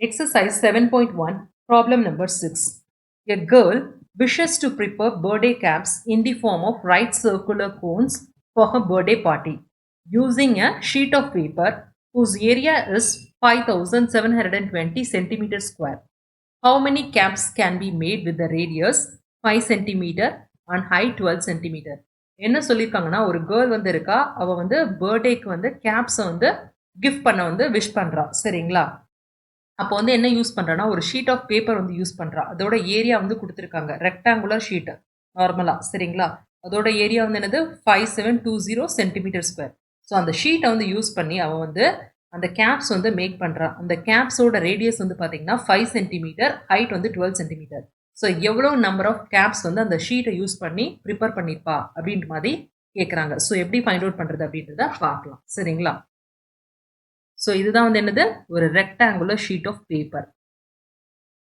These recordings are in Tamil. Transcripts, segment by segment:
Exercise 7.1, problem number 6. A girl wishes to prepare birthday caps in the form of right circular cones for her birthday party using a sheet of paper whose area is 5720 centimeters square. How many caps can be made with the radius 5 centimeter and height 12 centimeter? என்ன சொல்லியிருக்காங்கன்னா ஒரு கேர்ள் வந்து இருக்கா, அவ வந்து பர்த்டேக்கு வந்து கேப்ஸை வந்து கிஃப்ட் பண்ண வந்து விஷ் பண்றா. சரிங்களா? அப்போ வந்து என்ன யூஸ் பண்ணுறேன்னா ஒரு ஷீட் ஆஃப் பேப்பர் வந்து யூஸ் பண்ணுறா. அதோட ஏரியா வந்து கொடுத்துருக்காங்க ரெக்டாங்குலர் ஷீட்டு நார்மலாக. சரிங்களா? அதோட ஏரியா வந்து என்னது 5720 சென்டிமீட்டர் ஸ்கொயர். ஸோ அந்த ஷீட்டை வந்து யூஸ் பண்ணி அவன் வந்து அந்த கேப்ஸ் வந்து மேக் பண்ணுறான். அந்த கேப்ஸோட ரேடியஸ் வந்து பார்த்தீங்கன்னா 5 சென்டிமீட்டர், ஹைட் வந்து 12 சென்டிமீட்டர். ஸோ எவ்வளோ நம்பர் ஆஃப் கேப்ஸ் வந்து அந்த ஷீட்டை யூஸ் பண்ணி ப்ரிப்பேர் பண்ணியிருப்பா அப்படின்ற மாதிரி கேட்குறாங்க. ஸோ எப்படி ஃபைண்ட் அவுட் பண்ணுறது அப்படின்றத பார்க்கலாம். சரிங்களா? ஸோ இதுதான் வந்து என்னது ஒரு ரெக்டாங்குலர் ஷீட் ஆஃப் பேப்பர்.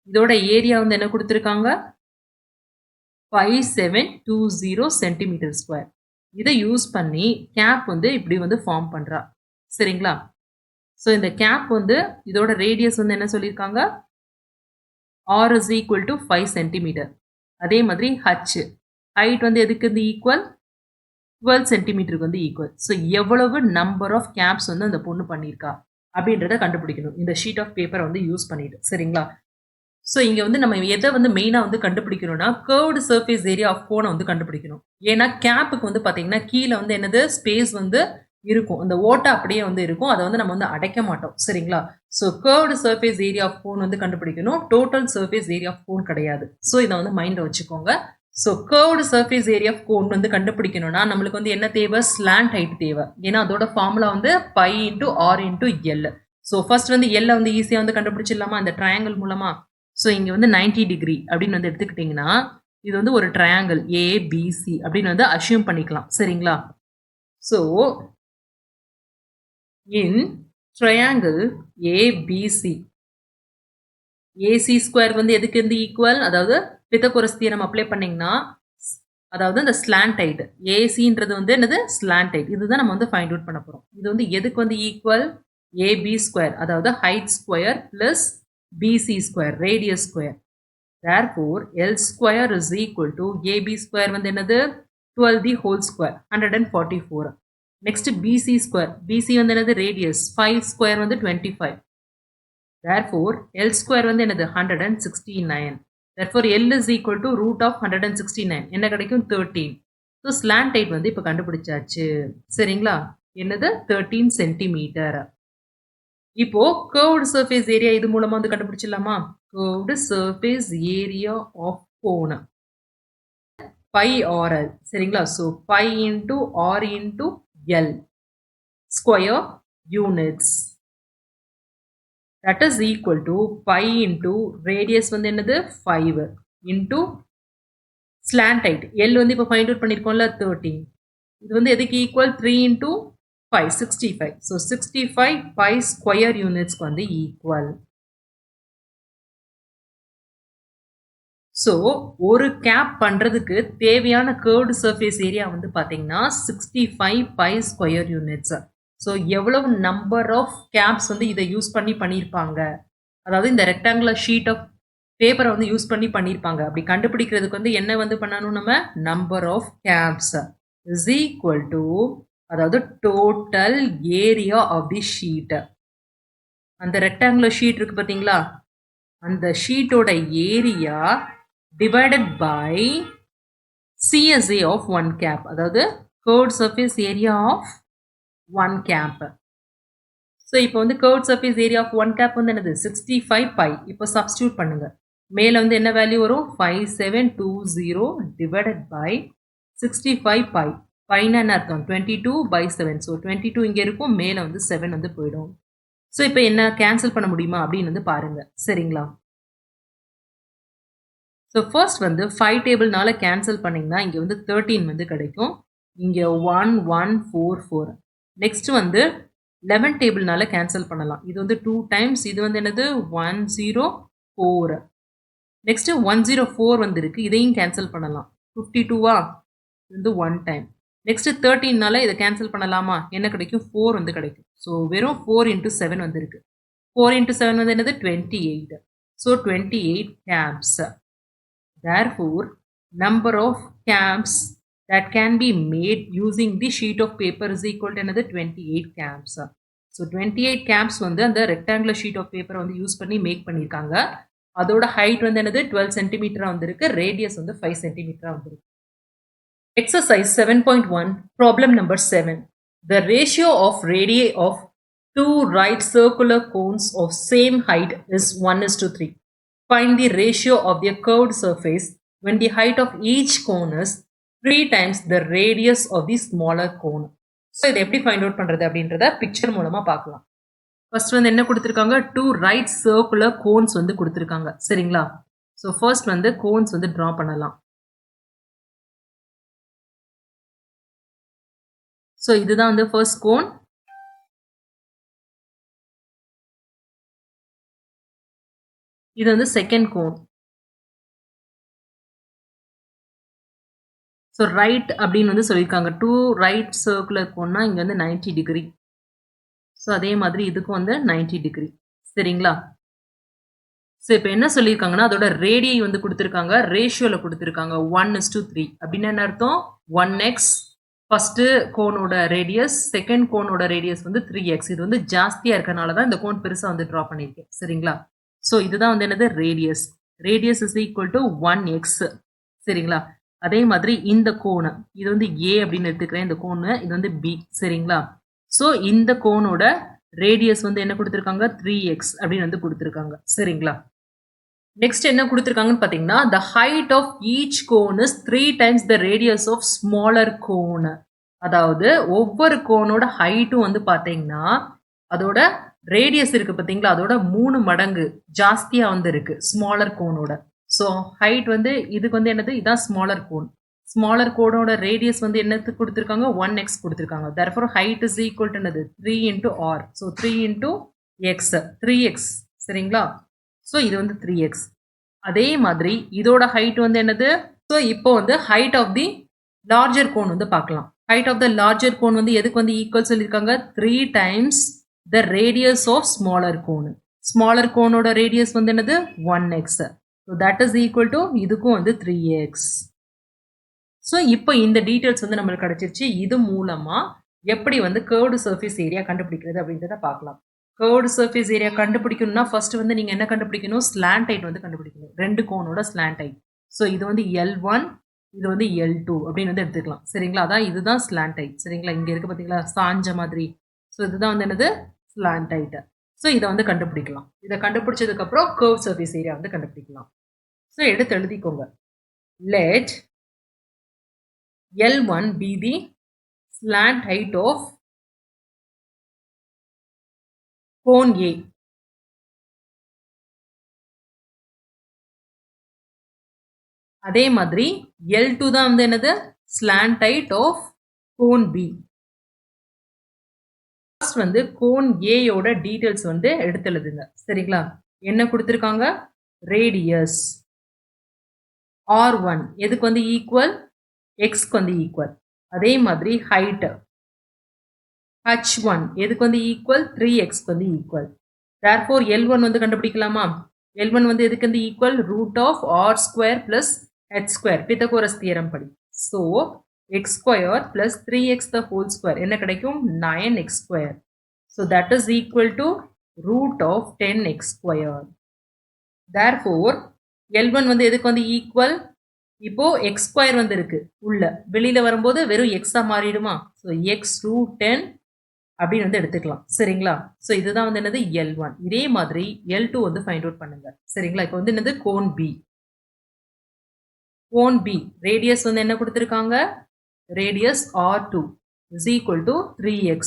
இதோட ஏரியா வந்து என்ன கொடுத்துருக்காங்க 5720 சென்டிமீட்டர் ஸ்கொயர். இதை யூஸ் பண்ணி கேப் வந்து இப்படி வந்து ஃபார்ம் பண்ணுறா. சரிங்களா? ஸோ இந்த கேப் வந்து இதோட ரேடியஸ் வந்து என்ன சொல்லியிருக்காங்க r is equal to 5 centimetre. அதே மாதிரி ஹைட் வந்து எதுக்கு வந்து ஈக்குவல் 12 சென்டிமீட்டருக்கு வந்து ஈக்குவல். ஸோ எவ்வளவு நம்பர் ஆஃப் கேப்ஸ் வந்து அந்த பொண்ணு பண்ணியிருக்கா அப்படின்றத கண்டுபிடிக்கணும் இந்த ஷீட் ஆஃப் பேப்பரை வந்து யூஸ் பண்ணிட்டு. சரிங்களா? ஸோ இங்கே வந்து நம்ம எதை வந்து மெயினாக வந்து கண்டுபிடிக்கணும்னா கர்வ்டு சர்ஃபேஸ் ஏரியா ஆஃப் கோனை வந்து கண்டுபிடிக்கணும். ஏன்னா கேப்புக்கு வந்து பார்த்தீங்கன்னா கீழே வந்து என்னது ஸ்பேஸ் வந்து இருக்கும், அந்த ஓட்டை அப்படியே வந்து இருக்கும், அதை வந்து நம்ம வந்து அடைக்க மாட்டோம். சரிங்களா? So curved surface area of cone வந்து கண்டுபிடிக்கணும், total surface area of cone கிடையாது. ஸோ இதை வந்து மைண்டில் வச்சுக்கோங்க. So curved surface area of cone வந்து கண்டுபிடிக்கணும்னா நம்மளுக்கு வந்து என்ன தேவை ஸ்லாண்ட் ஹைட் தேவை. ஏன்னா அதோட ஃபார்முலா வந்து pi into R into L. So first வந்து எல்லை வந்து ஈஸியாக வந்து கண்டுபிடிச்சிடலாமா அந்த ட்ரையாங்கிள் மூலமா. ஸோ இங்கே வந்து 90 டிகிரி அப்படின்னு வந்து எடுத்துக்கிட்டிங்கன்னா இது வந்து ஒரு ட்ரையாங்கிள் ஏபிசி அப்படின்னு வந்து அஷ்யூம் பண்ணிக்கலாம். சரிங்களா? So in triangle ABC AC square வந்து எதுக்கு வந்து ஈக்குவல், அதாவது பித்தகோரஸ் தியரம் அப்ளை பண்ணிங்கன்னா அதாவது இந்த ஸ்லாண்ட் ஹைட் ஏசின்றது வந்து என்னது ஸ்லாண்ட் ஹைட், இதுதான் நம்ம வந்து ஃபைண்ட் அவுட் பண்ண போகிறோம். இது வந்து எதுக்கு வந்து ஈக்குவல் ஏபி ஸ்கொயர், அதாவது height square plus BC square, radius square. Therefore, L square is equal to AB square வந்து என்னது 12 the whole square 144. Next BC square, BC வந்து என்னது radius 5 square வந்து 25. Therefore, L square வந்து என்னது 169. Therefore, L is equal to root of 169. என்ன கிடைக்கும் 13. So, slant height வந்து இப்போ கண்டுபிடிச்சாச்சு. சரிங்களா? என்னது 13 சென்டிமீட்டர். இப்போ கர்வ்டு சர்ஃபேஸ் ஏரியா இது மூலமா வந்து கண்டுபிடிச்சிடலாமா? Curved surface area of cone pi RL. சரிங்களா? So pi into R into L square units that is equal to pi into radius வந்து என்னது 5 இன்டூ ஸ்லாண்ட் ஹைட் எல் வந்து இப்போ ஃபைண்ட் அவுட் பண்ணியிருக்கோம்ல 13. இது வந்து எதுக்கு equal 3 into 5 65. So 65 pi square units வந்து equal. So ஒரு கேப் பண்றதுக்கு தேவையான curved surface area வந்து பாத்தீங்கன்னா 65 pi square units. So எவ்வளவு number of caps வந்து இதை யூஸ் பண்ணி பண்ணியிருப்பாங்க, அதாவது இந்த ரெக்டாங்குலர் ஷீட் ஆஃப் பேப்பரை வந்து யூஸ் பண்ணி பண்ணியிருப்பாங்க. அப்படி கண்டுபிடிக்கிறதுக்கு வந்து என்ன வந்து பண்ணணும் நம்ம number of caps is equal to அதாவது total area of the sheet. அந்த ரெக்டாங்குலர் ஷீட் இருக்கு பார்த்தீங்களா, அந்த ஷீட்டோட area divided by CSA of one cap, அதாவது curved surface area of one cap. So இப்போ வந்து curved surface area of one cap வந்து என்னது 65 பை. இப்போ சப்ஸ்டியூட் பண்ணுங்க. மேலே வந்து என்ன வேல்யூ வரும் 5720 டிவைடட் பை 65 பை. பைனா என்ன அர்த்தம் 22/7. ஸோ 22 இங்கே இருக்கும், மேலே வந்து 7 வந்து போயிடும். ஸோ இப்போ என்ன கேன்சல் பண்ண முடியுமா அப்படின்னு வந்து பாருங்க. சரிங்களா? ஸோ ஃபர்ஸ்ட் வந்து 5 டேபிள்னால கேன்சல் பண்ணிங்கன்னா இங்கே வந்து 13 வந்து கிடைக்கும், இங்கே 1144. நெக்ஸ்ட் வந்து 11 டேபிள்னால கேன்சல் பண்ணலாம். இது வந்து 2 டைம்ஸ், இது வந்து என்னது 104. நெக்ஸ்ட் 104 வந்து இருக்கு, இதையும் கேன்சல் பண்ணலாம். 52வா வந்து 1 டைம். நெக்ஸ்ட் 13னால இதை கேன்சல் பண்ணலாமா, என்ன கிடைக்கும் 4 வந்து கிடைக்கும். ஸோ வெறும் 4 into 7 வந்து இருக்கு. 4 into 7 வந்து என்னது 28. So 28 caps. Therefore, number of caps that can be made using the sheet of paper is equal to another 28 caps. So 28 caps வந்து அந்த rectangular sheet of paper வந்து யூஸ் பண்ணி மேக் பண்ணியிருக்காங்க. அதோட ஹைட் வந்து என்னது 12 சென்டிமீட்டரா வந்திருக்கு, ரேடியஸ் வந்து 5 சென்டிமீட்டரா வந்திருக்கு. Exercise 7.1, problem number 7. The ratio of radii of two right circular cones of same height is 1:3. Find the ratio of their curved surface when the height of each cone is 3 times the radius of the smaller cone. So இதை எப்படி ஃபைண்ட் அவுட் பண்றது அப்படின்றத பிக்சர் மூலமா பார்க்கலாம். ஃபர்ஸ்ட் வந்து என்ன கொடுத்துருக்காங்க, 2 ரைட் சர்க்குலர் கோன்ஸ் வந்து கொடுத்துருக்காங்க. சரிங்களா? ஸோ ஃபர்ஸ்ட் வந்து கோன்ஸ் வந்து ட்ரா பண்ணலாம். ஸோ இதுதான் வந்து ஃபர்ஸ்ட் கோன். இது வந்து செகண்ட் கோன். ஸோ ரைட் அப்படின்னு வந்து சொல்லியிருக்காங்க. 2 ரைட் சர்க்குலர் கோன்னா இங்கே வந்து 90 டிகிரி. ஸோ அதே மாதிரி இதுக்கும் வந்து 90 டிகிரி. சரிங்களா? ஸோ இப்போ என்ன சொல்லியிருக்காங்கன்னா அதோட ரேடியை வந்து கொடுத்துருக்காங்க, ரேஷியோவில் கொடுத்துருக்காங்க 1:3. அப்படின்னு என்ன அர்த்தம், 1x ஃபஸ்ட்டு கோனோட ரேடியஸ், செகண்ட் கோனோட ரேடியஸ் வந்து 3x. இது வந்து ஜாஸ்தியாக இருக்கனால தான் இந்த கோன் பெருசாக வந்து ட்ரா பண்ணியிருக்கேன். சரிங்களா? ஸோ இதுதான் வந்து என்னது radius. Radius is equal to 1x. சரிங்களா? அதே மாதிரி இந்த கோணு இது வந்து ஏ அப்படின்னு எடுத்துக்கிறேன், இந்த கோணு இது வந்து பி. சரிங்களா? ஸோ இந்த கோனோட ரேடியஸ் வந்து என்ன கொடுத்துருக்காங்க, 3x அப்படின்னு வந்து கொடுத்துருக்காங்க. சரிங்களா? நெக்ஸ்ட் என்ன கொடுத்துருக்காங்கன்னு பார்த்தீங்கன்னா, the height of each cone is 3 times the radius of smaller cone. அதாவது ஒவ்வொரு கோனோட ஹைட்டும் வந்து பார்த்தீங்கன்னா அதோட ரேடியஸ் இருக்கு பார்த்தீங்களா, அதோட 3 மடங்கு ஜாஸ்தியாக வந்து இருக்கு ஸ்மாலர் கோனோட. ஸோ ஹைட் வந்து இதுக்கு வந்து என்னது, இதான் ஸ்மாலர் கோன். ஸ்மாலர் கோனோட ரேடியஸ் வந்து என்னத்துக்கு கொடுத்துருக்காங்க, 1x கொடுத்துருக்காங்க. therefore height is equal to என்னது 3 into r. So 3 into x, 3x. சரிங்களா? ஸோ இது வந்து 3x. அதே மாதிரி இதோட ஹைட் வந்து என்னது, ஸோ இப்போ வந்து height of the larger cone வந்து பார்க்கலாம். Height of the larger cone வந்து எதுக்கு வந்து ஈக்குவல் சொல்லியிருக்காங்க, 3 times the radius of smaller cone. Smaller கோனோட ரேடியஸ் வந்து என்னது 1x. So that is equal to இதுக்கும் வந்து 3x. ஸோ இப்போ இந்த டீட்டெயில்ஸ் வந்து நம்மளுக்கு கிடைச்சிருச்சு. இது மூலமாக எப்படி வந்து கர்வ்டு சர்ஃபேஸ் ஏரியா கண்டுபிடிக்கிறது அப்படின்றத பார்க்கலாம். கர்வ்டு சர்ஃபேஸ் ஏரியா கண்டுபிடிக்கணும்னா ஃபர்ஸ்ட் வந்து நீங்கள் என்ன கண்டுபிடிக்கணும், ஸ்லாண்ட் ஹைட் வந்து கண்டுபிடிக்கணும். 2 கோனோட ஸ்லாண்ட் ஹைட். ஸோ இது வந்து L1, இது வந்து L2 அப்படின்னு வந்து எடுத்துக்கலாம். சரிங்களா? அதான் இதுதான் ஸ்லாண்ட் ஹைட். சரிங்களா? இங்கே இருக்குது பார்த்தீங்களா சாஞ்ச மாதிரி. ஸோ இதுதான் வந்து என்னது ஸ்லாண்ட் ஹைட். ஸோ இதை வந்து கண்டுபிடிக்கலாம். இதை கண்டுபிடிச்சதுக்கப்புறம் கர்வ் சர்ஃபேஸ் ஏரியா வந்து கண்டுபிடிக்கலாம். ஸோ எடுத்து எழுதிக்கோங்க. Let L1 be the slant height of cone A. அதே மாதிரி L2 தான் வந்து என்னது slant height of cone B. First வந்து கோன் A யோட டீடைல்ஸ் வந்து எடுத்து எழுதுங்க. சரிங்களா? என்ன கொடுத்துருக்காங்க, ரேடியஸ் R1 எதுக்கு வந்து ஈக்குவல், எக்ஸ்க்கு வந்து ஈக்குவல். அதே மாதிரி ஹைட் H1 எதுக்கு வந்து ஈக்குவல், 3xக்கு வந்து ஈக்குவல். therefore L1 வந்து கண்டுபிடிக்கலாமா, L1 வந்து எதுக்கு வந்து equal, root of R square plus H square, Pythagoras theorem படி. So X square plus 3x the whole square என்ன கிடைக்கும், 9x square. So that is equal to root of 10x square. therefore L1 வந்து எதுக்கு வந்து ஈக்குவல், இப்போ எக்ஸ் ஸ்கொயர் வந்து இருக்கு உள்ள, வெளியில வரும்போது வெறும் எக்ஸா மாறிடுமா. ஸோ எக்ஸ் ரூட் 10 அப்படின்னு வந்து எடுத்துக்கலாம். சரிங்களா? ஸோ இதுதான் வந்து என்னது L1. இதே மாதிரி L2 வந்து ஃபைண்ட் அவுட் பண்ணுங்க. சரிங்களா? இப்போ வந்து என்னது cone B. Cone B radius வந்து என்ன கொடுத்துருக்காங்க, radius R2 is equal to 3x.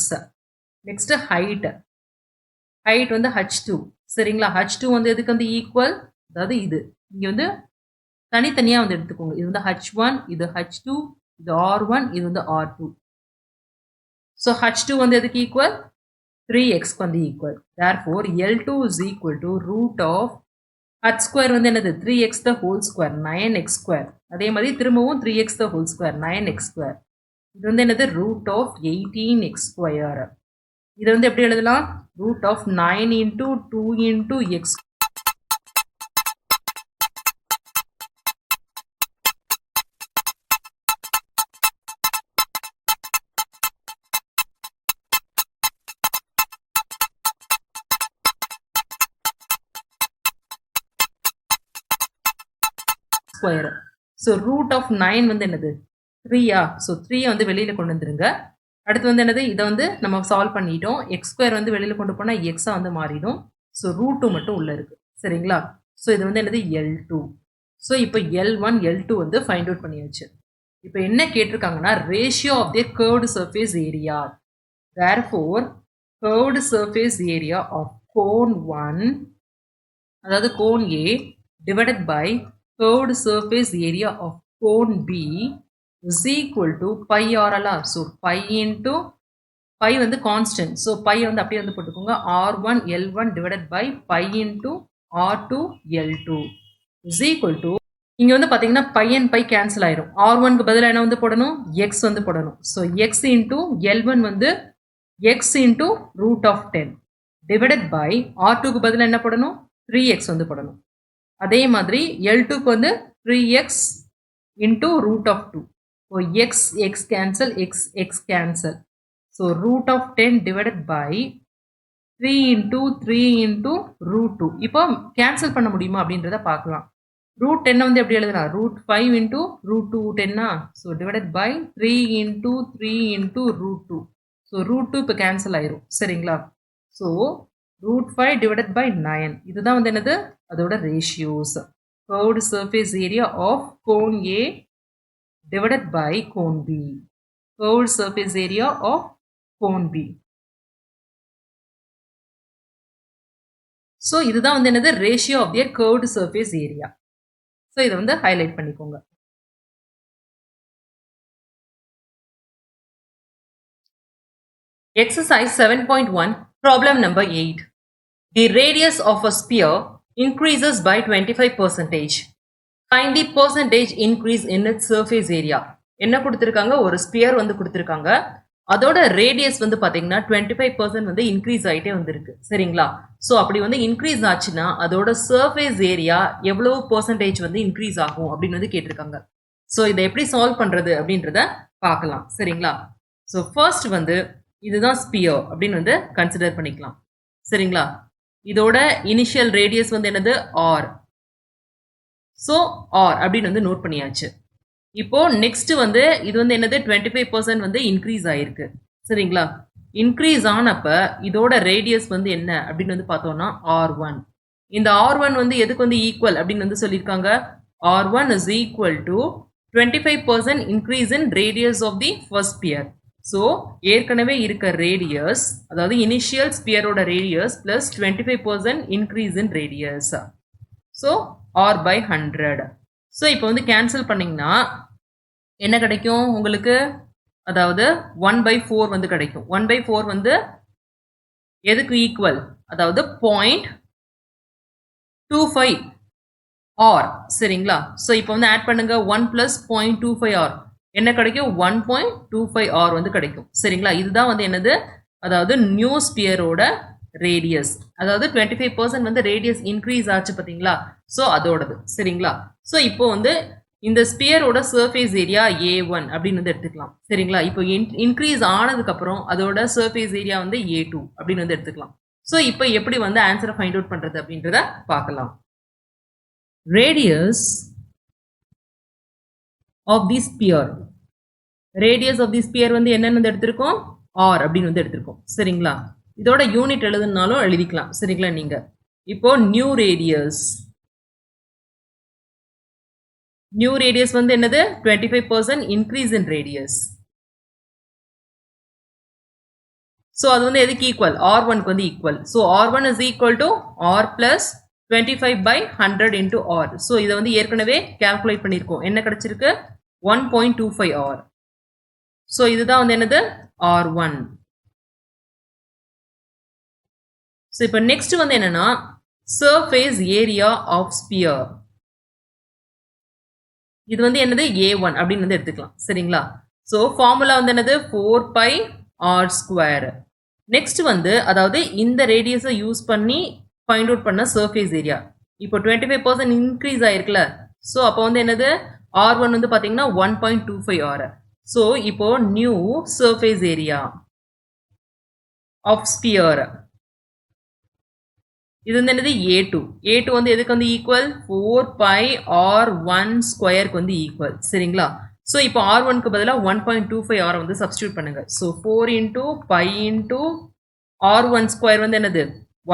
Next height, height வந்து H2. சரிங்களா? H2 வந்து எதுக்கு வந்து ஈக்குவல், அதாவது இது இங்கே வந்து தனித்தனியாக வந்து எடுத்துக்கோங்க. இது வந்து H1, இது H2, இது R1, இது வந்து R2. ஸோ H2 வந்து எதுக்கு ஈக்குவல், 3xக்கு வந்து equal. therefore L2 is equal to root of h square வந்து என்னது 3x the whole square, 9x square. அதே மாதிரி திரும்பவும் 3x the whole square, 9x square. இது வந்து என்னது ரூட் ஆஃப் 18x ஸ்கொயர். இதை வந்து எப்படி எழுதலாம்? Root of 9 into 2 into X square. So root of 9 வந்து என்னது? 3யா? ஸோ 3 வந்து வெளியில் கொண்டு வந்துருங்க. அடுத்து வந்து என்னது? இதை வந்து நம்ம சால்வ் பண்ணிட்டோம். எக்ஸ் ஸ்கொயர் வந்து வெளியில் கொண்டு போனால் எக்ஸாக வந்து மாறிடும். ஸோ ரூட் 2 மட்டும் உள்ளே இருக்குது. சரிங்களா? ஸோ இது வந்து என்னது? L2. ஸோ இப்போ L1 L2 வந்து ஃபைண்ட் அவுட் பண்ணியாச்சு. இப்போ என்ன கேட்டிருக்காங்கன்னா ratio of the curved surface area. Therefore curved surface area of cone 1, அதாவது cone A divided by curved surface area of cone B is equal to pi r அல்ல. So pi into pi வந்து constant. So pi வந்து அப்படியே வந்து போட்டுக்கோங்க. R1 L1 divided by pi into R2 L2 is equal to, இங்க வந்து பாத்தீங்கன்னா pi and pi cancel ஆயிரும். R1க்கு பதிலா என்ன வந்து போடணும்? X வந்து போடணும். So X into L1 வந்து X into root of 10 divided by R2க்கு பதிலா என்ன போடணும்? 3X வந்து போடணும். அதே மாதிரி L2க்கு வந்து 3x into root of 2. So x cancel, x cancel. So root of 10 divided by 3 into root 2. இப்போ கேன்சல் பண்ண முடியுமா அப்படின்றத பார்க்கலாம். ரூட் 10 வந்து எப்படி எழுதலாம்? Root 5 into root 2 10. So divided by 3 into root 2. So root 2 இப்போ கேன்சல் ஆயிரும். சரிங்களா? So root 5 divided by 9. இதுதான் வந்து என்னது? அதோட ratios. curved surface area of cone A divided by cone B. curved surface area of cone B. So இதுதான் வந்து என்னது? ratio of their curved surface area. So இதை வந்து highlight பண்ணிக்கோங்க. Exercise 7.1 problem number 8. The radius of a sphere increases by 25%. Find the percentage increase in its surface area. என்ன கொடுத்திருக்காங்க? ஒரு ஸ்பியர் வந்து கொடுத்திருக்காங்க. அதோட ரேடியஸ் வந்து பாத்தீங்கன்னா 25% வந்து இன்க்ரீஸ் ஆயிட்டே வந்திருக்கு. சரிங்களா? ஸோ அப்படி வந்து இன்க்ரீஸ் ஆச்சுன்னா அதோட சர்ஃபேஸ் ஏரியா எவ்வளவு பெர்சன்டேஜ் வந்து இன்க்ரீஸ் ஆகும் அப்படின்னு வந்து கேட்டிருக்காங்க. ஸோ இதை எப்படி சால்வ் பண்றது அப்படின்றத பார்க்கலாம். சரிங்களா? ஸோ ஃபர்ஸ்ட் வந்து இதுதான் ஸ்பியர் அப்படின்னு வந்து கன்சிடர் பண்ணிக்கலாம். சரிங்களா? இதோட இனிஷியல் ரேடியஸ் வந்து என்னது? ஆர். ஸோ ஆர் அப்படின்னு வந்து நோட் பண்ணியாச்சு. இப்போ நெக்ஸ்ட் வந்து இது வந்து என்னது? 25% வந்து இன்க்ரீஸ் ஆயிருக்கு. சரிங்களா? இன்க்ரீஸ் ஆனப்ப இதோட ரேடியஸ் வந்து என்ன அப்படின்னு வந்து பார்த்தோம்னா R1. இந்த R1 வந்து எதுக்கு வந்து ஈக்குவல் அப்படின்னு வந்து சொல்லியிருக்காங்க? R1 is equal to 25% increase in radius of the first sphere. So ஏற்கனவே இருக்க ரேடியஸ், அதாவது இனிஷியல் ஸ்பியரோட radius plus 25% increase in radius. So R by 100. So இப்போ வந்து கேன்சல் பண்ணிங்கன்னா என்ன கிடைக்கும் உங்களுக்கு? அதாவது 1/4 வந்து கிடைக்கும். 1/4 வந்து எதுக்கு ஈக்குவல்? அதாவது 0.25 R. சரிங்களா? ஸோ இப்போ வந்து ஆட் பண்ணுங்க. 1 plus 0.25 R என்ன கிடைக்கும்? 1.25 R வந்து கிடைக்கும். சரிங்களா? இதுதான் வந்து என்னது? அதாவது நியூ ஸ்பியரோட ரேடியஸ். அதாவது 25% வந்து ரேடியஸ் இன்க்ரீஸ் ஆச்சு பார்த்தீங்களா? ஸோ அதோடது. சரிங்களா? ஸோ இப்போ வந்து இந்த ஸ்பியரோட சர்ஃபேஸ் ஏரியா A1 அப்படின்னு வந்து எடுத்துக்கலாம். சரிங்களா? இப்போ இன்க்ரீஸ் ஆனதுக்கப்புறம் அதோட சர்ஃபேஸ் ஏரியா வந்து A2 அப்படின்னு வந்து எடுத்துக்கலாம். ஸோ இப்போ எப்படி வந்து ஆன்சரை ஃபைண்ட் அவுட் பண்ணுறது அப்படின்றத பார்க்கலாம். Radius of the sphere. Radius of the sphere வந்து என்னென்னு வந்து எடுத்திருக்கோம்? ஆர் அப்படின்னு வந்து எடுத்திருக்கோம். சரிங்களா? இதோட யூனிட் எழுதுனாலும் எழுதிக்கலாம். சரிங்களா? நீங்க இப்போ நியூ ரேடியஸ். நியூ ரேடியஸ் வந்து என்னது? 25% இன்க்ரீஸ் இன் ரேடியஸ். ஸோ அது வந்து எதுக்கு ஈக்குவல்? R1க்கு வந்து equal. So R1 is equal to R plus 25/100 into R. So இதை வந்து ஏற்கனவே கால்குலேட் பண்ணியிருக்கோம். என்ன கிடைச்சிருக்கு? 1.25 R. ஸோ இதுதான் வந்து என்னது? R1. ஸோ இப்போ நெக்ஸ்ட் வந்து என்னன்னா சர்ஃபேஸ் ஏரியா ஆஃப் ஸ்பியர். இது வந்து என்னது? A1 அப்படின்னு வந்து எடுத்துக்கலாம். சரிங்களா? ஸோ ஃபார்முலா வந்து என்னது? 4πr². நெக்ஸ்ட் வந்து அதாவது இந்த ரேடியஸை யூஸ் பண்ணி ஃபைண்ட் அவுட் பண்ண சர்ஃபேஸ் ஏரியா இப்போ 25% இன்க்ரீஸ் ஆயிருக்குல்ல ஸோ அப்போ வந்து என்னது R1 வந்து பார்த்தீங்கன்னா 1.25 R. ஸோ இப்போ new surface area of sphere இது வந்து என்னது A2 வந்து எதுக்கு வந்து ஈக்குவல் 4 pi R1 ஸ்கொயருக்கு வந்து ஈக்குவல் சரிங்களா. ஸோ இப்போ R1க்கு பதிலாக 1.25 R வந்து சப்ஸ்டியூட் பண்ணுங்க. So 4 into pi into R1 square வந்து என்னது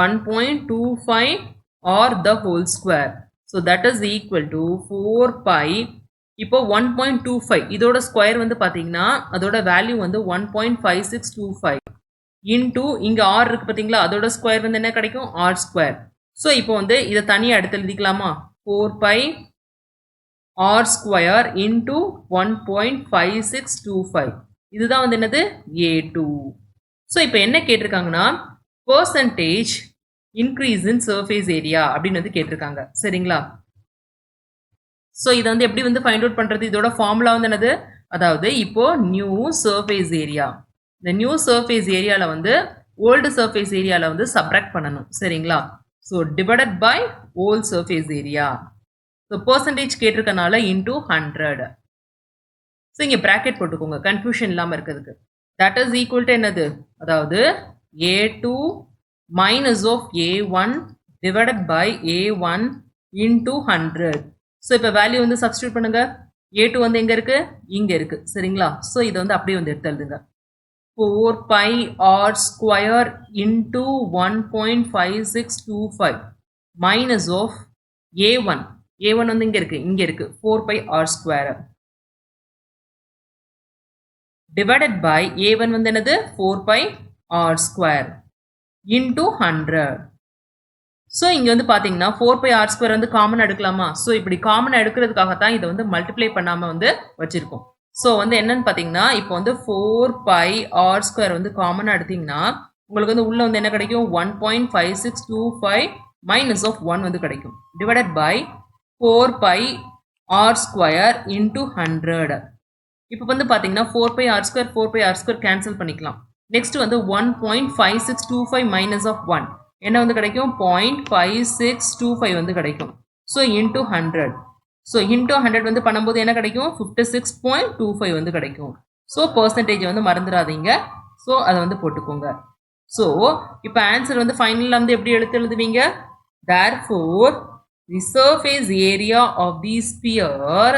1.25 R the whole square. So that is equal to 4 pi. இப்போ 1.25 இதோட ஸ்கொயர் வந்து பார்த்தீங்கன்னா அதோட வேல்யூ வந்து 1.5625 இன்டூ இங்கே ஆர் இருக்கு பார்த்தீங்களா அதோட ஸ்கொயர் வந்து என்ன கிடைக்கும் ஆர் ஸ்கொயர். ஸோ இப்போ வந்து இதை தனியாக எடுத்து எழுதிக்கலாமா 4 pi ஆர் ஸ்கொயர் இன்டூ 1.5625 இதுதான் வந்து என்னது A2. ஸோ இப்போ என்ன கேட்டிருக்காங்கன்னா percentage increase in surface area அப்படின்னு வந்து கேட்டிருக்காங்க சரிங்களா. ஸோ இதை வந்து எப்படி வந்து ஃபைண்ட் அவுட் பண்ணுறது இதோட ஃபார்முலா வந்து என்னது அதாவது இப்போ நியூ சர்ஃபேஸ் ஏரியா இந்த நியூ சர்ஃபேஸ் ஏரியாவில் வந்து ஓல்டு சர்ஃபேஸ் ஏரியாவில் வந்து சப்ராக்ட் பண்ணணும் சரிங்களா. So divided by old surface area so percentage கேட்டிருக்கனால இன்டூ 100. ஸோ இங்கே ப்ராக்கெட் போட்டுக்கோங்க கன்ஃபியூஷன் இல்லாமல் இருக்கிறதுக்கு. தட் இஸ் ஈக்குவல் டு என்னது அதாவது A2 minus of A1 divided by A1 into 100. So இப்போ வேல்யூ வந்து சப்ஸ்டியூட் பண்ணுங்க. A2 வந்து எங்கே இருக்கு இங்கே இருக்கு சரிங்களா. ஸோ இதை வந்து அப்படியே வந்து எடுத்து எழுதுங்க 4 pi R square into 1.5625 minus of A1 வந்து இங்கே இருக்கு 4 pi R square divided by A1 வந்து என்னது 4 pi R square into 100. So இங்கே வந்து பார்த்தீங்கன்னா 4 pi R square வந்து காமன் எடுக்கலாமா. ஸோ இப்படி காமன் எடுக்கிறதுக்காகத்தான் இதை வந்து மல்டிப்ளை பண்ணாமல் வந்து வச்சுருக்கோம். ஸோ வந்து என்னன்னு பார்த்தீங்கன்னா இப்போ வந்து 4 pi R square வந்து காமனாக எடுத்தீங்கன்னா உங்களுக்கு வந்து உள்ளே வந்து என்ன கிடைக்கும் 1.5625 மைனஸ் ஆஃப் 1 வந்து கிடைக்கும் divided by 4 pi R square into 100. இப்போ வந்து பார்த்தீங்கன்னா 4 pi R square கேன்சல் பண்ணிக்கலாம். நெக்ஸ்ட் வந்து 1.5625 மைனஸ் ஆஃப் 1 என்ன வந்து கிடைக்கும் 0.5625 வந்து கிடைக்கும். ஸோ இன்டூ 100 ஸோ இன்டூ 100 வந்து பண்ணும்போது என்ன கிடைக்கும் 56.25 வந்து கிடைக்கும். ஸோ பர்சன்டேஜ் வந்து மறந்துடாதீங்க. ஸோ அதை வந்து போட்டுக்கோங்க. ஸோ இப்போ ஆன்சர் வந்து ஃபைனலில் வந்து எப்படி எழுதுவீங்க therefore the surface area of the sphere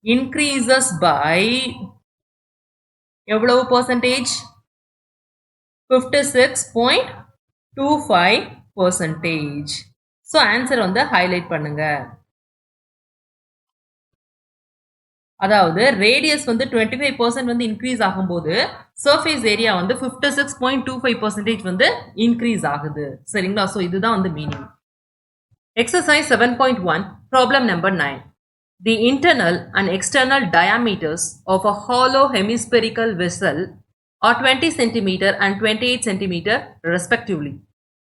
increases by எவ்வளவு பர்சன்டேஜ் 56.25%. ஸோ ஆன்சர் வந்து ஹைலைட் பண்ணுங்க. அதாவது ரேடியஸ் வந்து 25% வந்து இன்க்ரீஸ் ஆகும்போது சர்ஃபேஸ் ஏரியா வந்து 56.25% வந்து இன்க்ரீஸ் ஆகுது சரிங்களா. ஸோ இதுதான் வந்து meaning. Exercise 7.1 problem number 9. The internal and external diameters of a hollow hemispherical vessel are 20 cm and 28 cm respectively.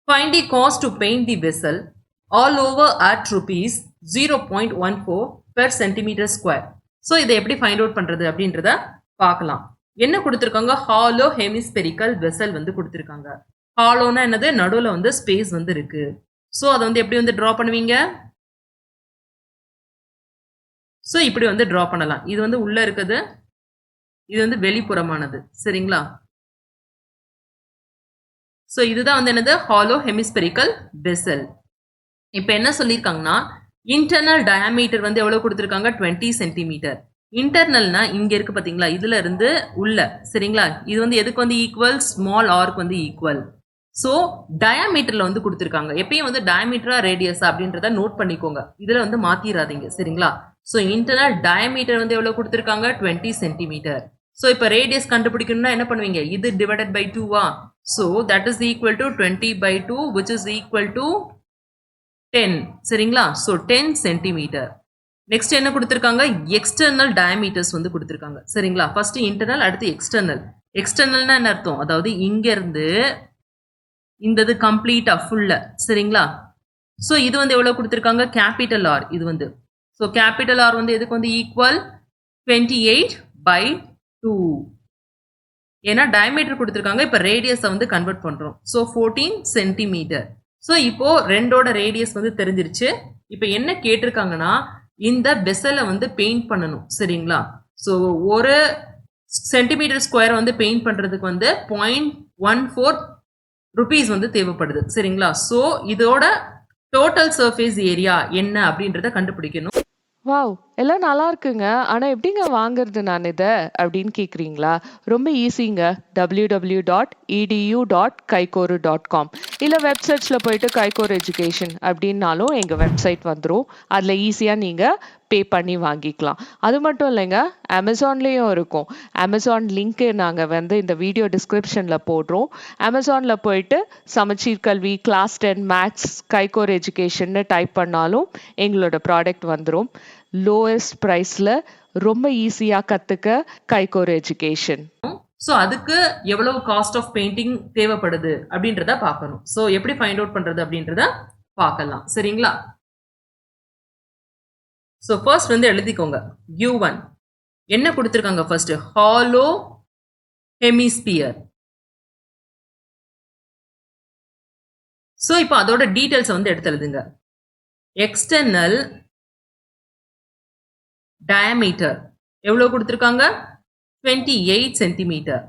Find the cost to paint the vessel all over at rupees 0.14 per centimeter square. So இதை எப்படி ஃபைண்ட் அவுட் பண்ணுறது அப்படின்றத பார்க்கலாம். என்ன கொடுத்துருக்காங்க ஹாலோ ஹெமிஸ்பெரிக்கல் வெசல் வந்து கொடுத்துருக்காங்க. ஹாலோனா என்னது நடுவில் வந்து ஸ்பேஸ் வந்து இருக்கு. ஸோ அதை வந்து எப்படி வந்து ட்ரா பண்ணுவீங்க ஸோ இப்படி வந்து ட்ரா பண்ணலாம். இது வந்து உள்ள இருக்குது இது வந்து வெளிப்புறமானது சரிங்களா. ஸோ இதுதான் வந்து என்னது ஹாலோ ஹெமிஸ்பெரிக்கல் வெசல். இப்போ என்ன சொல்லியிருக்காங்கன்னா இன்டர்னல் டயாமீட்டர் வந்து எவ்வளோ கொடுத்துருக்காங்க 20 சென்டிமீட்டர். இன்டர்னல்னா இங்கே இருக்கு பார்த்தீங்களா இதுல இருந்து உள்ள சரிங்களா. இது வந்து எதுக்கு வந்து ஈக்குவல் ஸ்மால் ஆர்க்கு வந்து ஈக்குவல். ஸோ டயாமீட்டரில் வந்து கொடுத்துருக்காங்க. எப்பயும் வந்து டயாமீட்டரா ரேடியஸா அப்படின்றத நோட் பண்ணிக்கோங்க. இதில் வந்து மாற்றிடாதீங்க சரிங்களா. ஸோ இன்டர்னல் டயாமீட்டர் வந்து எவ்வளோ கொடுத்துருக்காங்க 20 சென்டிமீட்டர். ஸோ இப்போ ரேடியஸ் கண்டுபிடிக்கணும்னா என்ன பண்ணுவீங்க இது டிவைடட் பை 2வா. So that is equal to 20/2 which is equal to 10 சரிங்களா. So 10 centimetre. நெக்ஸ்ட் என்ன கொடுத்துருக்காங்க எக்ஸ்டர்னல் டயாமீட்டர்ஸ் வந்து கொடுத்துருக்காங்க சரிங்களா. ஃபர்ஸ்ட் இன்டர்னல் அடுத்து எக்ஸ்டர்னல். எக்ஸ்டர்னல்னா என்ன அர்த்தம் அதாவது இங்கேருந்து இந்த இது கம்ப்ளீட்டா ஃபுல்லா சரிங்களா. ஸோ இது வந்து எவ்வளோ கொடுத்துருக்காங்க கேபிட்டல் ஆர் இது வந்து. ஸோ கேபிட்டல் ஆர் வந்து எதுக்கு வந்து ஈக்குவல் 28/2 ஏன்னா டயமீட்டர் கொடுத்துருக்காங்க, இப்போ ரேடியஸை வந்து கன்வெர்ட் பண்ணுறோம். So 14 centimetre. ஸோ இப்போ ரெண்டோட ரேடியஸ் வந்து தெரிஞ்சிருச்சு. இப்போ என்ன கேட்டிருக்காங்கன்னா, இந்த பெசலை வந்து பெயிண்ட் பண்ணணும். சரிங்களா? ஸோ ஒரு சென்டிமீட்டர் ஸ்கொயர் வந்து பெயிண்ட் பண்ணுறதுக்கு வந்து 0.14 ருபீஸ் வந்து தேவைப்படுது. சரிங்களா? ஸோ இதோட டோட்டல் சர்ஃபேஸ் ஏரியா என்ன அப்படின்றத கண்டுபிடிக்கணும். வாவ்! எல்லாம் நல்லா இருக்குங்க. ஆனா எப்படிங்க வாங்குறது நான் இத? அப்படின்னு கேட்குறீங்களா? ரொம்ப ஈஸிங்க. www.edu.kaikoru.com இல்ல வெப்சைட்ஸ்ல போயிட்டு கைகோர் எஜுகேஷன் அப்படின்னாலும் எங்க வெப்சைட் வந்துரும். அதுல ஈஸியா நீங்க பே பண்ணி வாங்கிக்கலாம். அது மட்டும் இல்லைங்க, அமேசான்லயும் இருக்கும். அமேசான் லிங்க் நாங்க வந்து இந்த வீடியோ டிஸ்கிரிப்ஷன்ல போடுறோம். அமேசான்ல போயிட்டு சமச்சீர் கல்வி கிளாஸ் 10 மேத்ஸ் கைகோர் எஜுகேஷன்னு டைப் பண்ணாலும் எங்களோட ப்ராடக்ட் வந்துரும். லோயஸ்ட் பிரைஸ்ல ரொம்ப ஈஸியா கத்துக்க கைகோர் எஜுகேஷன். ஸோ அதுக்கு எவ்வளவு காஸ்ட் ஆஃப் பெயிண்டிங் தேவைப்படுது அப்படின்றத பார்க்கணும். ஸோ எப்படி ஃபைண்ட் அவுட் பண்றது அப்படின்றத பார்க்கலாம். சரிங்களா? ஸோ ஃபர்ஸ்ட் வந்து எழுதிக்கோங்க. U1 என்ன கொடுத்துருக்காங்க? First hollow hemisphere. ஸோ இப்போ அதோட டீட்டெயில்ஸ் வந்து எடுத்து எழுதுங்க. எக்ஸ்டர்னல் diameter எவ்வளவு கொடுத்திருக்காங்க? 28 centimeter.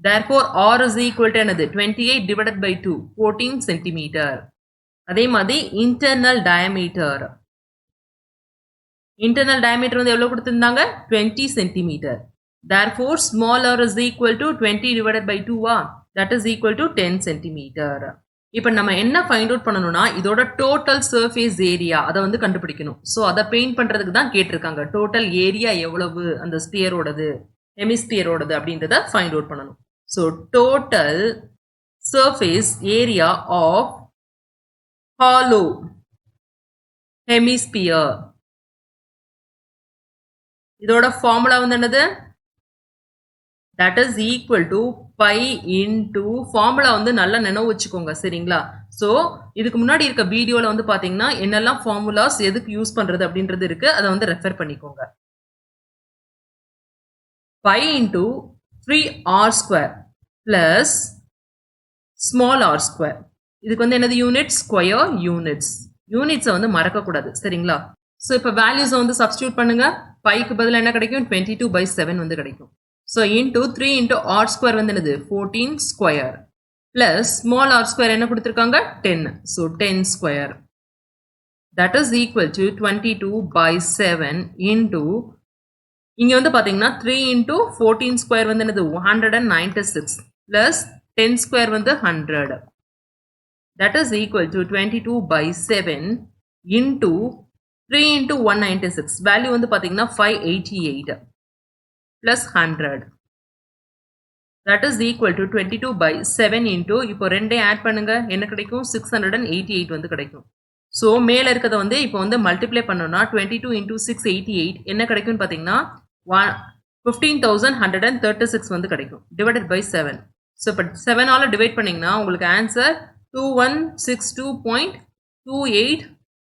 Therefore R is equal to என்னது? 28 divided by 2 14 centimeter. அதே மாதிரி internal diameter வந்து எவ்வளவு கொடுத்திருந்தாங்க? 20 centimeter. Therefore small r is equal to 20 divided by 2 that is equal to 10 centimeter. இப்போ நம்ம என்ன ஃபைண்ட் அவுட் பண்ணணும்னா இதோட டோட்டல் சர்ஃபேஸ் ஏரியா அதை வந்து கண்டுபிடிக்கணும். ஸோ அதை பெயிண்ட் பண்ணுறதுக்கு தான் கேட்டிருக்காங்க. டோட்டல் ஏரியா எவ்வளவு அந்த ஸ்பியரோடது ஹெமிஸ்பியரோடது அப்படின்றத ஃபைண்ட் அவுட் பண்ணணும். So total surface area of hollow hemisphere. இதோட ஃபார்முலா வந்து என்னது? that is equal to pi into formula வந்து நல்லா நினைவு வச்சுக்கோங்க. சரிங்களா? ஸோ இதுக்கு முன்னாடி இருக்க வீடியோவில் வந்து பார்த்தீங்கன்னா என்னெல்லாம் ஃபார்முலாஸ் எதுக்கு யூஸ் பண்ணுறது அப்படின்றது இருக்கு. அதை வந்து ரெஃபர் பண்ணிக்கோங்க. pi into 3r square plus small r square. இதுக்கு வந்து என்னது? Unit square units. யூனிட்ஸை வந்து மறக்கக்கூடாது. சரிங்களா? ஸோ இப்போ வேல்யூஸை வந்து சப்ஸ்டியூட் பண்ணுங்க. பைக்கு பதில் என்ன கிடைக்கும்? 22/7 வந்து கிடைக்கும். So into 3 into r square வந்து என்னது? 14 square plus small r square என்ன கொடுத்திருக்காங்க? 10. So 10 square that is equal to 22/7 into இங்க வந்து பாத்தீங்கன்னா 3 into 14 square வந்து என்னது? 196 plus 10 square வந்து 100 that is equal to 22/7 into 3 into 196 value வந்து பாத்தீங்கன்னா 588 plus 100 that is equal to 22/7 into இப்போ ரெண்டே ஆட் பண்ணுங்க என்ன கிடைக்கும்? 688 வந்து கிடைக்கும். ஸோ மேலே இருக்கிறத வந்து இப்போ வந்து மல்டிப்ளை பண்ணோம்னா 22 into 688 என்ன கிடைக்கும்னு பார்த்தீங்கன்னா 15,136 வந்து கிடைக்கும் டிவைடட் பை 7. ஸோ இப்போ 7ஆல் டிவைட் பண்ணிங்கன்னா உங்களுக்கு ஆன்சர் 2162.28.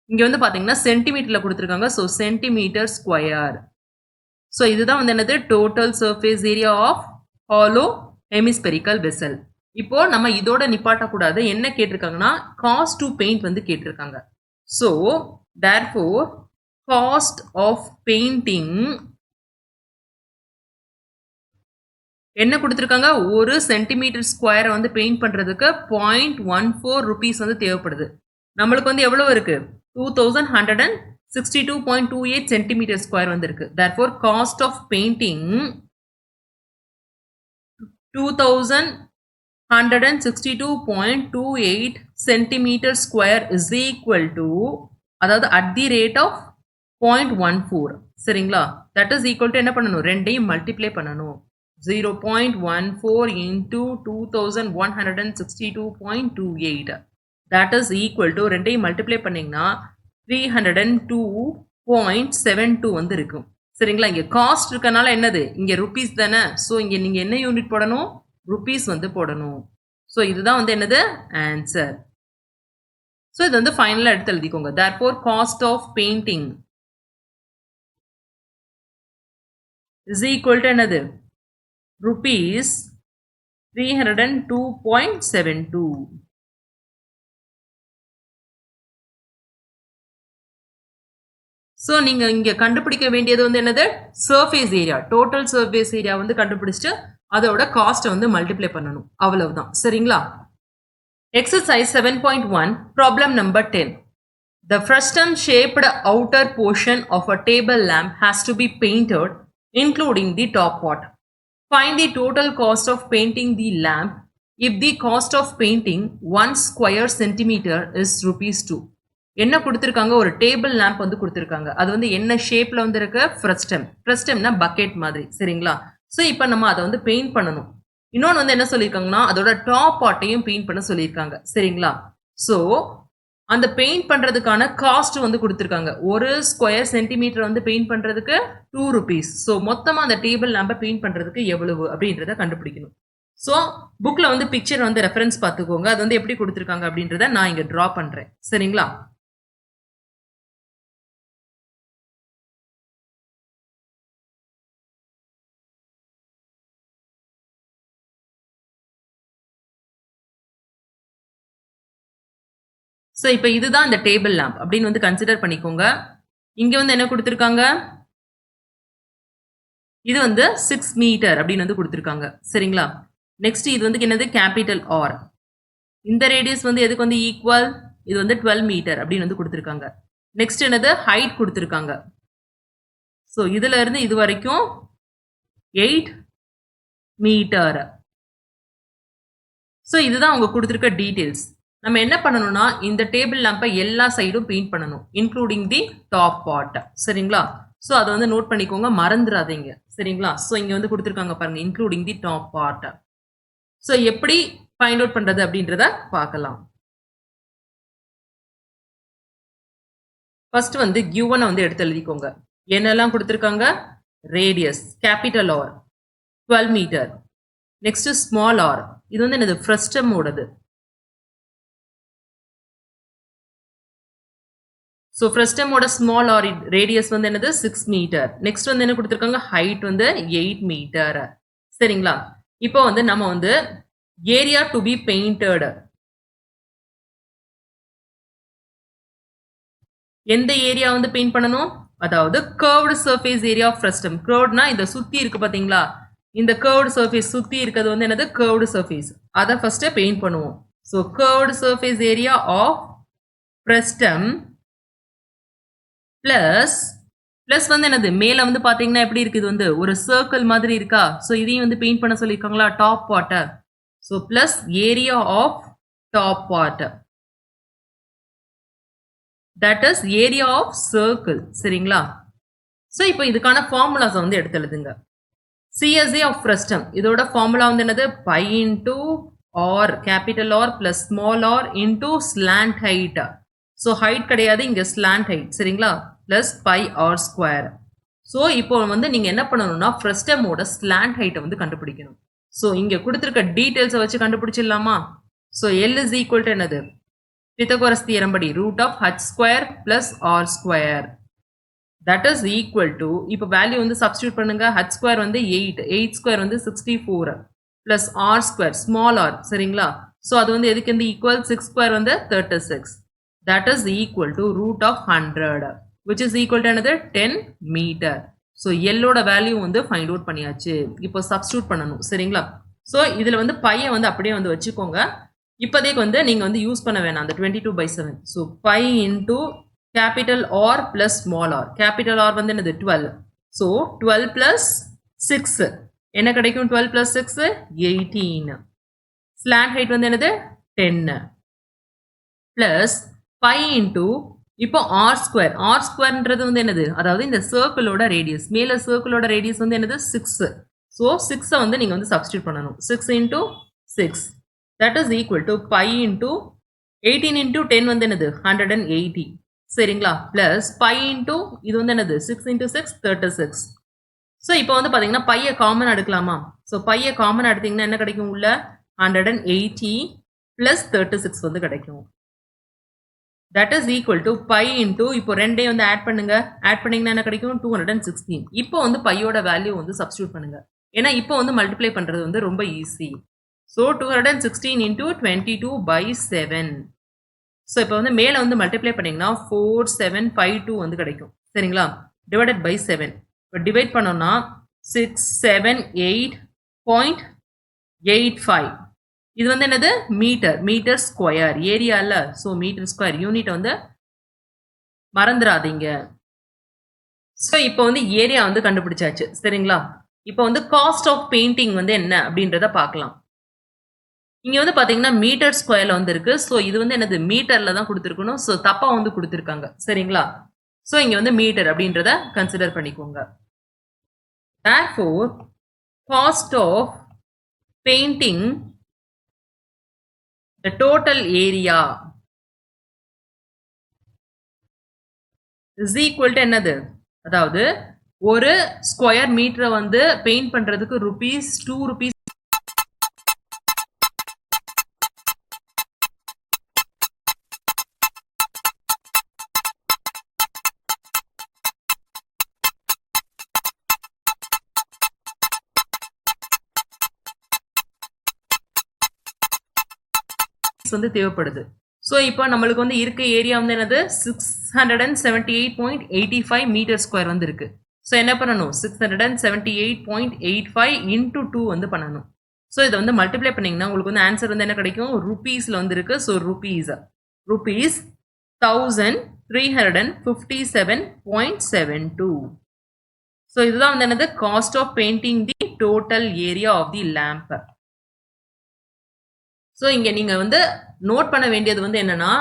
இங்கே வந்து பார்த்தீங்கன்னா சென்டிமீட்டரில் கொடுத்துருக்காங்க. So centimetre square. ஸோ இதுதான் வந்து என்னது? Total surface area of hollow hemispherical vessel. இப்போ நம்ம இதோட நிப்பாட்டக்கூடாது. என்ன கேட்டிருக்காங்கன்னா காஸ்ட் டு பெயிண்ட் வந்து கேட்டிருக்காங்க. So therefore cost of painting என்ன கொடுத்துருக்காங்க? ஒரு சென்டிமீட்டர் ஸ்கொயரை வந்து பெயிண்ட் பண்ணுறதுக்கு 0.14 ருபீஸ் வந்து தேவைப்படுது. நம்மளுக்கு வந்து எவ்வளோ இருக்கு? 2162.28 சென்டிமீட்டர் ஸ்கொயர் வந்து இருக்கு. Therefore cost of painting 2162.28 centimetre square is equal to அதாவது at the rate of 0.14. சரிங்களா? that is equal to என்ன பண்ணணும்? ரெண்டையும் மல்டிப்ளை பண்ணணும். 0.14 into 2162.28 that is equal to ரெண்டையும் மல்டிப்ளை பண்ணீங்கன்னா 302.72 வந்து இருக்கும். சரிங்களா? இங்க காஸ்ட் இருக்கனால என்னது? இங்க ருபீஸ் தானே. ஸோ இங்க நீங்க என்ன யூனிட் போடணும்? ருபீஸ் வந்து போடணும். ஸோ இதுதான் வந்து என்னது? ஆன்சர். ஸோ இது வந்து ஃபைனலாக எடுத்து எழுதிக்கோங்க. therefore cost of painting is equal to என்னது? rupees 302.72. ஸோ நீங்கள் இங்கே கண்டுபிடிக்க வேண்டியது வந்து என்னது, surface area. Total surface area வந்து கண்டுபிடிச்சிட்டு அதோட காஸ்ட்டை வந்து மல்டிப்ளை பண்ணணும், அவ்வளவுதான். சரிங்களா? Exercise 7.1 problem number 10. The frustum shaped outer portion of a table lamp has to be painted, including the top part. Find the total cost of painting the lamp if the cost of painting 1 square centimeter is ₹2. என்ன கொடுத்துருக்காங்க, ஒரு டேபிள் லேம்ப் வந்து கொடுத்துருக்காங்க. அது வந்து என்ன ஷேப்ல வந்து இருக்க, ஃப்ரஸ்டம். ஃப்ரஸ்டம்னா பக்கெட் மாதிரி. சரிங்களா? ஸோ இப்போ நம்ம அதை வந்து பெயிண்ட் பண்ணணும். இன்னொன்று வந்து என்ன சொல்லியிருக்காங்கன்னா, அதோட டாப் பார்ட்டையும் பெயிண்ட் பண்ண சொல்லியிருக்காங்க. சரிங்களா? ஸோ அந்த பெயிண்ட் பண்றதுக்கான காஸ்ட் வந்து கொடுத்துருக்காங்க. ஒரு ஸ்கொயர் சென்டிமீட்டர் வந்து பெயிண்ட் பண்றதுக்கு ₹2. ஸோ மொத்தமா அந்த டேபிள் லேம்பை பெயிண்ட் பண்றதுக்கு எவ்வளவு அப்படின்றத கண்டுபிடிக்கணும். ஸோ புக்ல வந்து பிக்சர் வந்து ரெஃபரன்ஸ் பார்த்துக்கோங்க. அது வந்து எப்படி கொடுத்துருக்காங்க அப்படின்றத நான் இங்க டிரா பண்றேன். சரிங்களா? ஸோ இப்போ இதுதான் இந்த டேபிள் லேம்ப் அப்படின்னு வந்து கன்சிடர் பண்ணிக்கோங்க. இங்க வந்து என்ன கொடுத்துருக்காங்க, இது வந்து 6 மீட்டர் அப்படின்னு வந்து கொடுத்துருக்காங்க. சரிங்களா? நெக்ஸ்ட் இது வந்து என்னது, கேபிட்டல் ஆர். இந்த ரேடியஸ் வந்து எதுக்கு வந்து ஈக்குவல், இது வந்து 12 மீட்டர் அப்படின்னு வந்து கொடுத்துருக்காங்க. நெக்ஸ்ட் என்னது, ஹைட் கொடுத்துருக்காங்க. ஸோ இதுல இருந்து இது வரைக்கும் 8 மீட்டர். ஸோ இதுதான் அவங்க கொடுத்துருக்க டீட்டெயில்ஸ். நம்ம என்ன பண்ணணும்னா, இந்த டேபிள் லேம்பை எல்லா சைடும் பெயிண்ட் பண்ணணும், இன்க்ளூடிங் தி டாப் பார்ட். சரிங்களா? ஸோ அதை வந்து நோட் பண்ணிக்கோங்க, மறந்துடாதீங்க. சரிங்களா? ஸோ இங்க வந்து கொடுத்துருக்காங்க பாருங்க, including the top part. So எப்படி ஃபைண்ட் அவுட் பண்றது அப்படின்றத பார்க்கலாம். ஃபர்ஸ்ட் வந்து கிவன் வந்து எடுத்து எழுதிக்கோங்க. என்னெல்லாம் கொடுத்துருக்காங்க, radius capital R 12 metre. Next small R, இது வந்து என்னது, ஃப்ரஸ்டம் ஓடது. ஸோ ஃப்ரஸ்டமோட ஸ்மால் ஆர் ரேடியஸ் வந்து என்னது, 6 மீட்டர். நெக்ஸ்ட் வந்து என்ன கொடுத்துருக்காங்க, ஹைட் வந்து 8 மீட்டர். சரிங்களா? இப்போ வந்து நம்ம வந்து ஏரியா டு பி பெயிண்டட், எந்த ஏரியா வந்து பெயிண்ட் பண்ணணும், அதாவது curved surface area of frustum. கர்வ்ட்னா இதை சுத்தி இருக்கு பாத்தீங்களா, இந்த கர்வ்டு சர்ஃபேஸ் சுத்தி இருக்கிறது வந்து என்னது, கர்வ்டு சர்ஃபேஸ். அதை ஃபர்ஸ்ட் பெயிண்ட் பண்ணுவோம். So curved surface area of frustum plus வந்து என்னது, மேல வந்து பாத்தீங்கன்னா எப்படி இருக்கு, இது வந்து ஒரு சர்க்கிள் மாதிரி இருக்கா. ஸோ இதையும் வந்து பெயிண்ட் பண்ண சொல்லியிருக்காங்களா, top part. So plus area of top part, that is area of circle. சரிங்களா? ஸோ இப்போ இதுக்கான ஃபார்முலாஸ் வந்து எடுத்து எழுதுங்க. CSA ஆஃப் ஃப்ரஸ்டம், இதோட ஃபார்முலா வந்து என்னது, pi into R capital R plus small R into slant height. So height கிடையாது, இங்க ஸ்லாண்ட் ஹைட். சரிங்களா? Plus pi R square. So இப்போ வந்து நீங்க என்ன பண்ணணும்னா, ஃப்ரஸ்டமோட ஸ்லாண்ட் ஹைட்டை வந்து கண்டுபிடிக்கணும். ஸோ இங்க கொடுத்துருக்க டீடைல்ஸை வச்சு கண்டுபிடிச்சிடலாமா? So L is equal to என்னது, பித்தகோரஸ் தியரம் படி root of h square plus R square. That is equal to, இப்போ வேல்யூ வந்து சப்ஸ்டியூட் பண்ணுங்க. h ஸ்கொயர் வந்து 8 ஸ்கொயர் வந்து 64 plus R square small R. சரிங்களா? ஸோ அது வந்து எதுக்கு வந்து ஈக்குவல், 6 ஸ்கொயர் வந்து 36. That is equal to root of 100, which is equal to another 10 meter. So L ஓட வேல்யூ வந்து ஃபைண்ட் அவுட் பண்ணியாச்சு. இப்போ சப்ஸ்டியூட் பண்ணணும். சரிங்களா? ஸோ இதுல வந்து பையை வந்து அப்படியே வந்து வச்சுக்கோங்க. இப்போதைக்கு வந்து நீங்க வந்து யூஸ் பண்ண வேணாம் அந்த 22/7. So pi into capital R plus small R. Capital R வந்து என்னது, 12. ஸோ 12 பிளஸ் 6 என்ன கிடைக்கும், 12 பிளஸ் 6 18. ஸ்லாண்ட் ஹைட் வந்து என்னது, 10 பிளஸ் பை இன்டூ இப்போ ஆர் ஸ்கொயர். ஆர் ஸ்கொயர்ன்றது வந்து என்னது, அதாவது இந்த சர்க்கிளோட ரேடியஸ். மேல சர்க்கிளோட ரேடியஸ் வந்து என்னது, 6. ஸோ 6 வந்து நீங்க வந்து சப்ஸ்டியூட் பண்ணணும். 6 into 6 that is equal to pi into 18 into 10 வந்து என்னது, 180. சரிங்களா? பிளஸ் பை இன்டூ இது வந்து என்னது, 6 இன்டூ 6 36. ஸோ இப்போ வந்து பாத்தீங்கன்னா பையை காமன் எடுக்கலாமா? ஸோ பையை காமன் எடுத்தீங்கன்னா என்ன கிடைக்கும், உள்ள 180 பிளஸ் 36 வந்து கிடைக்கும். that is equal to pi into இப்போ ரெண்டே வந்து ஆட் பண்ணுங்க. ஆட் பண்ணீங்கன்னா என்ன கிடைக்கும், 216. இப்போ வந்து பையோட வேல்யூ வந்து சப்ஸ்டியூட் பண்ணுங்க. ஏன்னா இப்போ வந்து மல்டிப்ளை பண்றது வந்து ரொம்ப ஈஸி. So 216 into 22/7. ஸோ இப்போ வந்து மேலே வந்து மல்டிப்ளை பண்ணிங்கன்னா 4752 வந்து கிடைக்கும். சரிங்களா? Divided by 7. இப்போ டிவைட் பண்ணோம்னா 678.85. இது வந்து என்னது? Metre square. ஏரியா இல்ல. So metre square. யூனிட் வந்து மறந்துடாதீங்க. ஸோ இப்போ வந்து ஏரியா வந்து கண்டுபிடிச்சாச்சு. சரிங்களா? இப்போ வந்து காஸ்ட் ஆஃப் பெயிண்டிங் வந்து என்ன அப்படின்றத பார்க்கலாம். இங்க வந்து பாத்தீங்கன்னா மீட்டர் ஸ்கொயர்ல வந்து இருக்கு. ஸோ இது வந்து என்னது? மீட்டர்ல தான் கொடுத்துருக்கணும். ஸோ தப்பா வந்து கொடுத்துருக்காங்க. சரிங்களா? ஸோ இங்க வந்து மீட்டர் அப்படின்றத கன்சிடர் பண்ணிக்கோங்க. Therefore, cost of painting the total area is equal to என்னது? அதாவது ஒரு ஸ்கொயர் மீட்டரை வந்து பெயிண்ட் பண்றதுக்கு ருபீஸ் 2 rupees வந்து தேவைப்படுது. ஸோ இப்போ நம்மளுக்கு வந்து இருக்க ஏரியா வந்து என்னது? 678.85 மீட்டர் ஸ்கொயர் வந்து இருக்கு. ஸோ என்ன பண்ணணும்? 678.85 into 2 வந்து பண்ணணும். ஸோ இதை வந்து மல்டிப்ளை பண்ணீங்கன்னா உங்களுக்கு வந்து ஆன்சர் வந்து என்ன கிடைக்கும்? ருபீஸ்ல வந்து இருக்கு. So rupees 1357.72. ஸோ இதுதான் வந்து என்னது? Cost of painting the total area of the lamp. So இங்கே நீங்கள் வந்து நோட் பண்ண வேண்டியது வந்து என்னன்னா,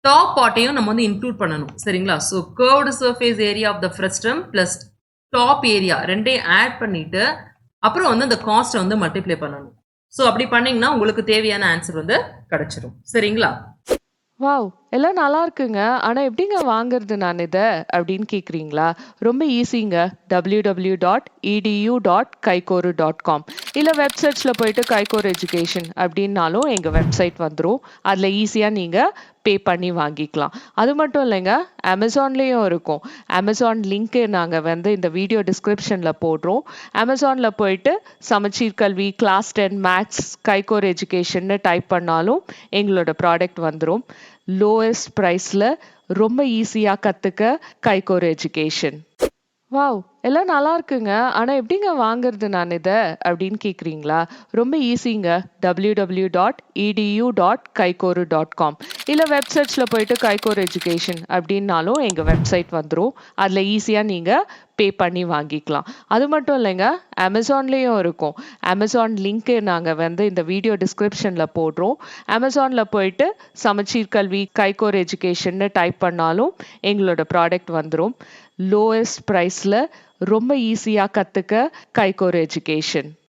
டாப் பார்ட்டையும் நம்ம வந்து இன்க்ளூட் பண்ணணும். சரிங்களா? So curved surface area of the frustum plus top area ரெண்டையும் ஆட் பண்ணிட்டு அப்புறம் வந்து அந்த காஸ்ட்டை வந்து மல்டிப்ளை பண்ணணும். ஸோ அப்படி பண்ணீங்கன்னா உங்களுக்கு தேவையான ஆன்சர் வந்து கிடைச்சிரும். சரிங்களா? வாவ்! எல்லாம் நல்லா இருக்குங்க. ஆனா எப்படிங்க வாங்குறது நான் இத? அப்படின்னு கேக்குறீங்களா? ரொம்ப ஈஸிங்க. www.edu.kaikoru.com இல்ல வெப்சைட்ஸ்ல போயிட்டு கைகோர் எஜுகேஷன் அப்படின்னாலும் எங்க வெப்சைட் வந்துரும். அதுல ஈஸியா நீங்க பே பண்ணி வாங்கிக்கலாம். அது மட்டும் இல்லைங்க, அமேசான்லயும் இருக்கும். அமேசான் லிங்க் நாங்க வந்து இந்த வீடியோ டிஸ்கிரிப்ஷன்ல போடுறோம். அமேசான்ல போயிட்டு சமச்சீர் கல்வி, கிளாஸ் 10 மேத்ஸ், கைகோர் எஜுகேஷன்னு டைப் பண்ணாலும் எங்களோட ப்ராடக்ட் வந்துரும். லோயஸ்ட் ப்ரைஸ்ல ரொம்ப ஈஸியா கத்துக்க கைகோர் எஜுகேஷன். வாவ்! எல்லாம் நல்லா இருக்குங்க. ஆனா எப்படிங்க வாங்குறது நான் இத? அப்படின்னு கேக்குறீங்களா? ரொம்ப ஈஸிங்க. www.edu.kaikoru.com இல்ல வெப்சைட்ஸ்ல போயிட்டு கைகோர் எஜுகேஷன் அப்படின்னாலும் எங்க வெப்சைட் வந்துரும். அதுல ஈஸியா நீங்க பே பண்ணி வாங்கிக்கலாம். அது மட்டும் இல்லைங்க, அமேசான்லயும் இருக்கும். அமேசான் லிங்க் நாங்க வந்து இந்த வீடியோ டிஸ்கிரிப்ஷன்ல போடுறோம். அமேசான்ல போயிட்டு சமச்சீர் கல்வி, கைகோர் எஜுகேஷன்னு டைப் பண்ணாலும் எங்களோட ப்ராடக்ட் வந்துரும். லோயஸ்ட் ப்ரைஸ்ல ரொம்ப ஈஸியா கத்துக்க கைகோர் எஜுகேஷன்.